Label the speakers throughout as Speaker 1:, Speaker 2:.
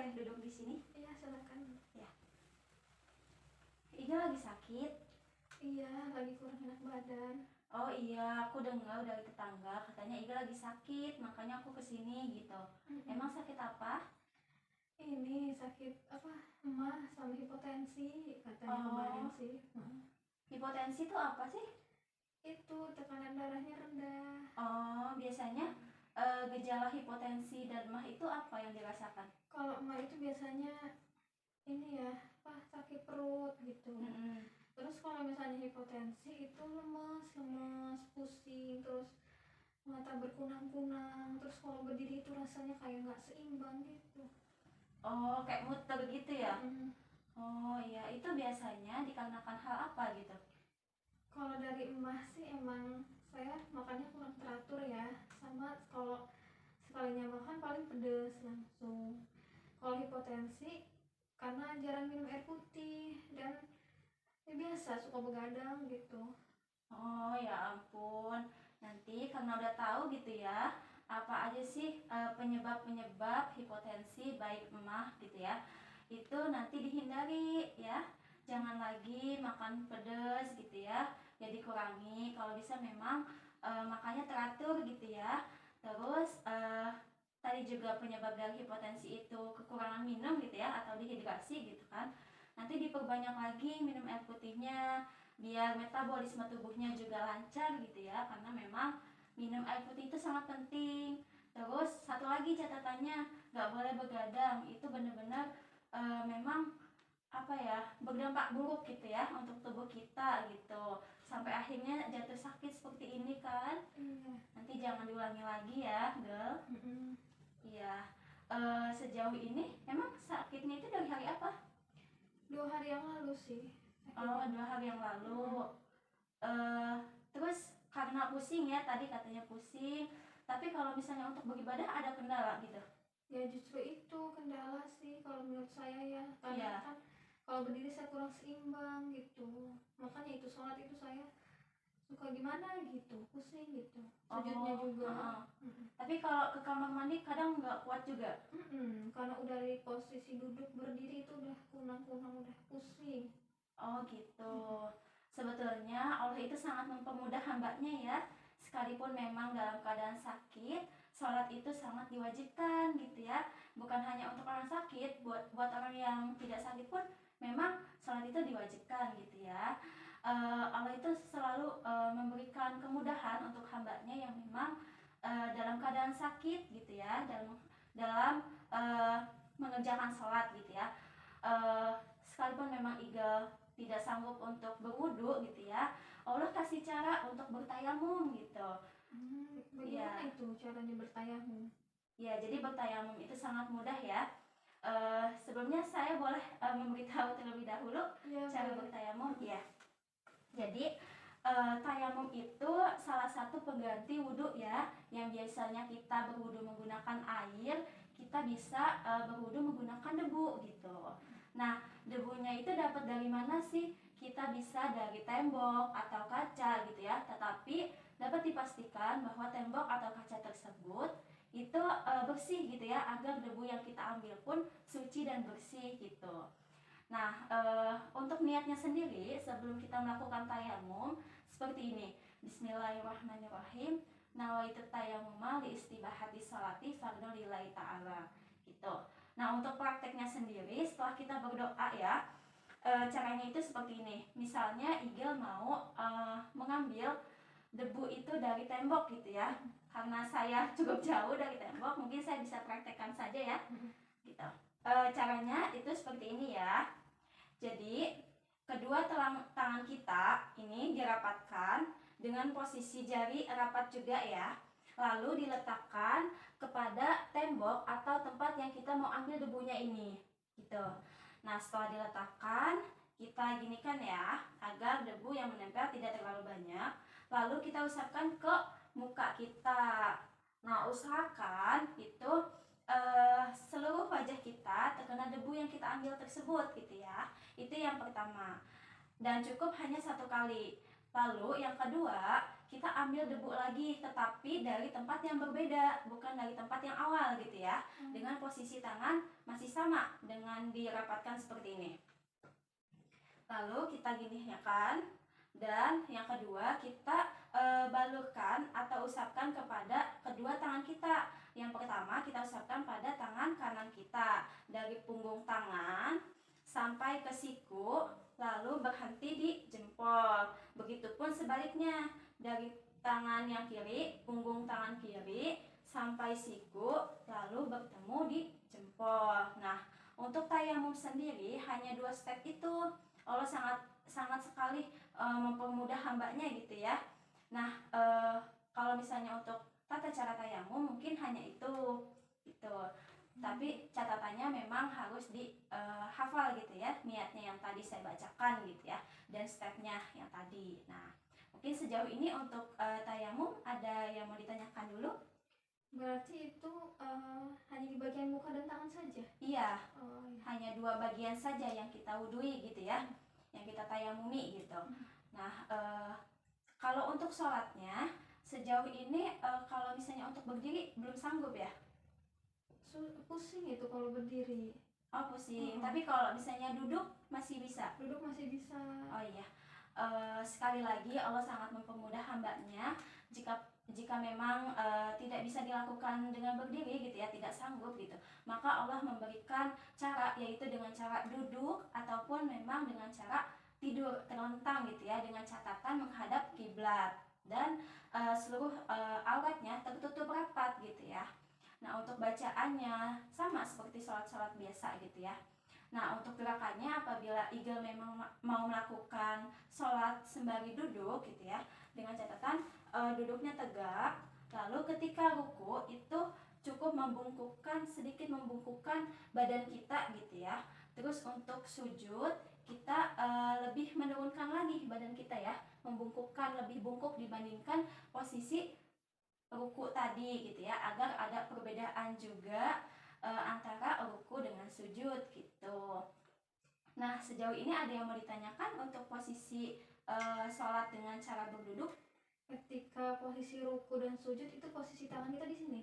Speaker 1: boleh duduk di sini?
Speaker 2: Iya, silakan.
Speaker 1: Ya. Iga lagi sakit?
Speaker 2: Iya, lagi kurang enak badan.
Speaker 1: Oh iya, aku dengar dari tetangga katanya Iga lagi sakit, makanya aku kesini gitu. Emang sakit apa?
Speaker 2: Ini sakit apa? Emah sama hipotensi katanya kemarin sih.
Speaker 1: Hipotensi itu apa sih?
Speaker 2: Itu tekanan darahnya rendah.
Speaker 1: Oh, biasanya gejala hipotensi dan emah itu apa yang dirasakan?
Speaker 2: Kalau emah itu biasanya ini ya, apa sakit perut gitu. Terus kalau misalnya hipotensi itu lemes, pusing, terus mata berkunang-kunang, terus kalau berdiri itu rasanya kayak nggak seimbang gitu.
Speaker 1: Oh, kayak muter gitu ya? Oh iya, itu biasanya dikarenakan hal apa gitu?
Speaker 2: Kalau dari emah sih emang saya makannya kurang teratur ya, sama kalau sekalinya makan paling pedes langsung. Kalau hipotensi karena jarang minum air putih dan ya biasa suka begadang gitu.
Speaker 1: Oh ya ampun, nanti karena udah tahu gitu ya, apa aja sih penyebab-penyebab hipotensi baik emah gitu ya, itu nanti dihindari ya. Jangan lagi makan pedas gitu ya, ya dikurangi. Kalau bisa memang makannya teratur gitu ya. Terus tadi juga penyebab dari hipotensi itu kekurangan minum gitu ya, atau dehidrasi gitu kan. Nanti diperbanyak lagi minum air putihnya, biar metabolisme tubuhnya juga lancar gitu ya, karena memang minum air putih itu sangat penting. Terus satu lagi catatannya, nggak boleh begadang, itu benar-benar memang apa ya, berdampak buruk gitu ya untuk tubuh kita gitu, sampai akhirnya jatuh sakit seperti ini kan. Nanti jangan diulangi lagi ya, Gel. Iya. Sejauh ini emang sakitnya itu dari hari apa?
Speaker 2: 2 hari yang lalu sih.
Speaker 1: Oh, 2 hari yang lalu. Terus karena pusing ya, tadi katanya pusing. Tapi kalau misalnya untuk beribadah ada kendala gitu?
Speaker 2: Ya justru itu kendala sih kalau menurut saya ya. Karena kan kalau berdiri saya kurang seimbang gitu. Makanya itu sholat itu saya suka gimana gitu, pusing gitu. Sujudnya juga.
Speaker 1: Tapi kalau ke kamar mandi kadang nggak kuat juga?
Speaker 2: Karena udah di posisi duduk berdiri itu udah kunang-kunang, udah pusing.
Speaker 1: Oh gitu. Sebetulnya Allah itu sangat mempermudah hambanya ya. Sekalipun memang dalam keadaan sakit, sholat itu sangat diwajibkan gitu ya. Bukan hanya untuk orang sakit, buat orang yang tidak sakit pun memang sholat itu diwajibkan gitu ya. Allah itu selalu memberikan kemudahan untuk hambanya yang memang dalam keadaan sakit gitu ya, dalam mengerjakan sholat gitu ya. Sekalipun memang Iga tidak sanggup untuk berwudu gitu ya, Allah kasih cara untuk bertayamum gitu.
Speaker 2: Bagaimana itu caranya bertayamum?
Speaker 1: Ya, jadi bertayamum itu sangat mudah ya. Sebelumnya saya boleh memberitahu terlebih dahulu cara bertayamum ya. Jadi tayamum itu salah satu pengganti wudhu ya, yang biasanya kita berwudhu menggunakan air, kita bisa berwudhu menggunakan debu gitu. Nah, debunya itu dapat dari mana sih? Kita bisa dari tembok atau kaca gitu ya, tetapi dapat dipastikan bahwa tembok atau kaca tersebut itu bersih gitu ya, agar debu yang kita ambil pun suci dan bersih gitu. Nah, untuk niatnya sendiri sebelum kita melakukan tayamum seperti ini. Bismillahirrahmanirrahim. Nawaitu tayammuma li istibahati sholati fardhu lillahi ta'ala. Gitu. Nah, untuk prakteknya sendiri setelah kita berdoa ya, caranya itu seperti ini. Misalnya Igel mau mengambil debu itu dari tembok gitu ya. Karena saya cukup jauh dari tembok, mungkin saya bisa praktekkan saja ya. Gitu. Caranya itu seperti ini ya. Jadi kedua tangan kita ini dirapatkan dengan posisi jari rapat juga ya. Lalu diletakkan kepada tembok atau tempat yang kita mau ambil debunya ini. Gitu. Nah, setelah diletakkan, kita ginikan ya agar debu yang menempel tidak terlalu banyak. Lalu kita usapkan ke muka kita. Nah, usahakan itu seluruh wajah kita terkena debu yang kita ambil tersebut gitu ya. Itu yang pertama. Dan cukup hanya 1 kali. Lalu yang kedua, kita ambil debu lagi, tetapi dari tempat yang berbeda, bukan dari tempat yang awal gitu ya. Dengan posisi tangan masih sama, dengan dirapatkan seperti ini. Lalu kita ginikan, dan yang kedua kita balurkan atau usapkan kepada kedua tangan kita. Yang pertama kita usapkan pada tangan kanan kita, dari punggung tangan sampai ke siku, lalu berhenti di jempol. Begitupun sebaliknya, dari tangan yang kiri, punggung tangan kiri sampai siku, lalu bertemu di jempol. Nah, untuk tayamum sendiri hanya 2 step itu. Allah sangat sekali mempermudah hambanya gitu ya. Nah, kalau misalnya untuk tata cara tayamum mungkin hanya itu gitu. Tapi catatannya memang harus dihafal gitu ya, niatnya yang tadi saya bacakan gitu ya, dan stepnya yang tadi. Nah, mungkin sejauh ini untuk tayamum ada yang mau ditanyakan dulu?
Speaker 2: Berarti itu hanya di bagian muka dan tangan saja?
Speaker 1: Iya,
Speaker 2: Oh, iya.
Speaker 1: hanya 2 bagian saja yang kita wudhui gitu ya, yang kita tayamumi gitu. Nah, kalau untuk sholatnya sejauh ini kalau misalnya untuk berdiri belum sanggup ya?
Speaker 2: Pusing itu kalau berdiri.
Speaker 1: Oh, pusing. Tapi kalau misalnya duduk masih bisa?
Speaker 2: Duduk masih bisa.
Speaker 1: Oh iya. Sekali lagi Allah sangat mempermudah hambanya. Jika memang tidak bisa dilakukan dengan berdiri gitu ya, tidak sanggup gitu, maka Allah memberikan cara, yaitu dengan cara duduk ataupun memang dengan cara tidur terlentang gitu ya, dengan catatan menghadap kiblat dan seluruh auratnya tertutup rapat gitu ya. Nah, untuk bacaannya sama seperti sholat-sholat biasa gitu ya. Nah, untuk gerakannya apabila Igel memang mau melakukan sholat sembari duduk gitu ya, dengan catatan duduknya tegak, lalu ketika ruku itu cukup sedikit membungkukkan badan kita gitu ya. Terus untuk sujud kita lebih menurunkan lagi badan kita ya, membungkukkan, lebih bungkuk dibandingkan posisi ruku tadi gitu ya, agar ada perbedaan juga antara ruku dengan sujud gitu. Nah, sejauh ini ada yang mau ditanyakan untuk posisi sholat dengan cara berduduk?
Speaker 2: Ketika posisi ruku dan sujud itu posisi tangan kita di sini?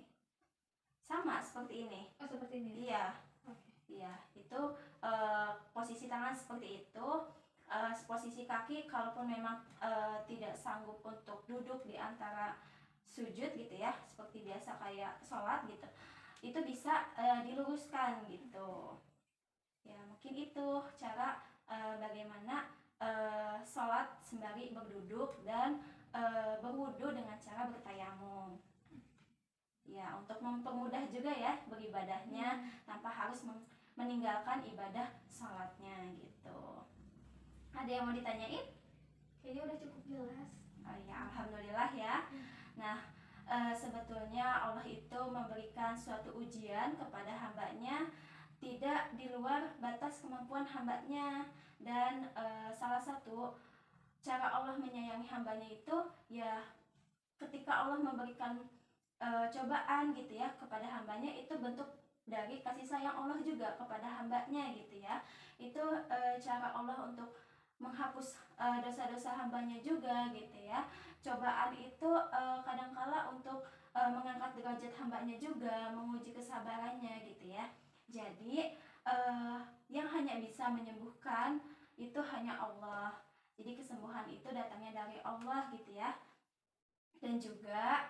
Speaker 1: Sama seperti ini.
Speaker 2: Oh, seperti ini.
Speaker 1: Iya.
Speaker 2: Oke.
Speaker 1: Iya, itu posisi tangan seperti itu. Posisi kaki kalaupun memang tidak sanggup untuk duduk di antara sujud gitu ya, seperti biasa kayak sholat gitu, itu bisa diluruskan gitu ya. Mungkin itu cara bagaimana sholat sembari berduduk dan berwudu dengan cara bertayamum ya, untuk mempermudah juga ya beribadahnya tanpa harus meninggalkan ibadah sholatnya gitu. Ada yang mau ditanyain?
Speaker 2: Kayaknya udah cukup jelas.
Speaker 1: Oh ya, alhamdulillah ya. Nah, sebetulnya Allah itu memberikan suatu ujian kepada hambanya, tidak di luar batas kemampuan hambanya. Dan salah satu cara Allah menyayangi hambanya itu ya ketika Allah memberikan cobaan gitu ya kepada hambanya, itu bentuk dari kasih sayang Allah juga kepada hambanya gitu ya. Itu cara Allah untuk menghapus dosa-dosa hambanya juga gitu ya. Cobaan itu kadangkala untuk mengangkat derajat hambanya juga, menguji kesabarannya gitu ya. Jadi yang hanya bisa menyembuhkan itu hanya Allah. Jadi kesembuhan itu datangnya dari Allah gitu ya. Dan juga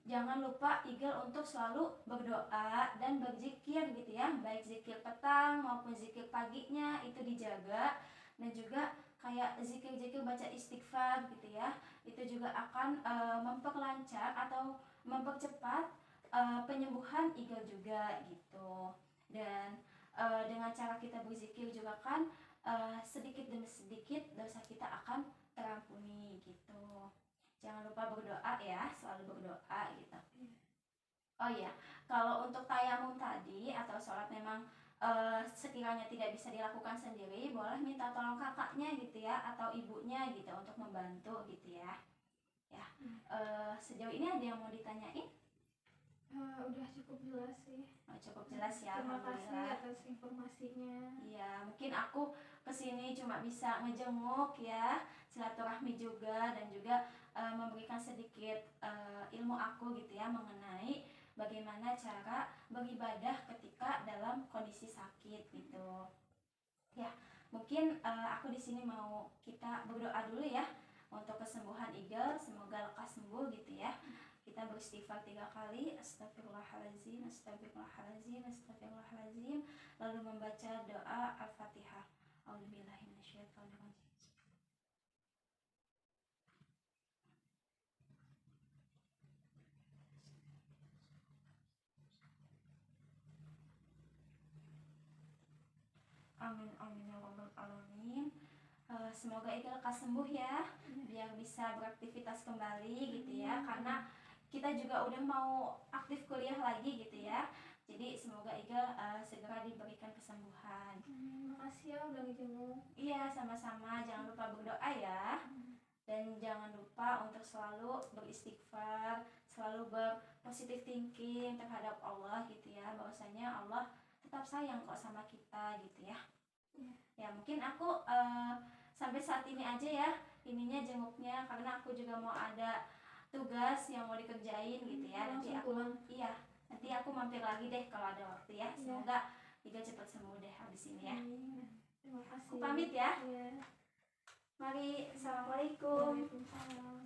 Speaker 1: jangan lupa Igel untuk selalu berdoa dan berzikir gitu ya, baik zikir petang maupun zikir paginya itu dijaga. Dan juga kayak zikir-zikir baca istighfar gitu ya, itu juga akan memperlancar atau mempercepat penyembuhan Igel juga gitu. Dan dengan cara kita berzikir juga kan sedikit demi sedikit dosa kita akan terampuni gitu. Jangan lupa berdoa ya, selalu berdoa gitu. Oh iya, kalau untuk tayamum tadi atau sholat memang sekiranya tidak bisa dilakukan sendiri, boleh minta tolong kakaknya gitu ya, atau ibunya gitu untuk membantu gitu ya. Ya, sejauh ini ada yang mau ditanyain?
Speaker 2: Udah cukup jelas sih.
Speaker 1: Cukup jelas ya,
Speaker 2: Terima kasih
Speaker 1: alhamdulillah.
Speaker 2: atas informasinya.
Speaker 1: Iya, mungkin aku kesini cuma bisa ngejenguk ya, silaturahmi juga, dan juga memberikan sedikit ilmu aku gitu ya mengenai bagaimana cara beribadah ketika dalam kondisi sakit gitu. Ya, mungkin aku di sini mau kita berdoa dulu ya untuk kesembuhan Igel, semoga lekas sembuh gitu ya. Kita beristighfar 3 kali, astagfirullahaladzim, astagfirullahaladzim, astagfirullahaladzim, lalu membaca doa Al-Fatihah. A'udzubillahi minasyaitonirrajim. Amin amin ya rabbal alamin. Semoga Ika lekas sembuh ya, biar bisa beraktivitas kembali gitu ya, karena kita juga udah mau aktif kuliah lagi gitu ya. Jadi semoga Ika segera diberikan kesembuhan.
Speaker 2: Makasih ya udah ngejenguk.
Speaker 1: Iya, sama-sama. Jangan lupa berdoa ya. Dan jangan lupa untuk selalu beristighfar, selalu berpositif thinking terhadap Allah gitu ya, bahwasanya Allah tetap sayang kok sama kita gitu ya. Ya mungkin aku sampai saat ini aja ya ininya jenguknya, karena aku juga mau ada tugas yang mau dikerjain gitu ya. Nanti aku nanti aku mampir lagi deh kalau ada waktu ya. Semoga Iga cepat sembuh deh habis ini ya.
Speaker 2: Terima kasih.
Speaker 1: Aku pamit ya.
Speaker 2: Iya.
Speaker 1: Mari, assalamualaikum.
Speaker 2: Waalaikumsalam.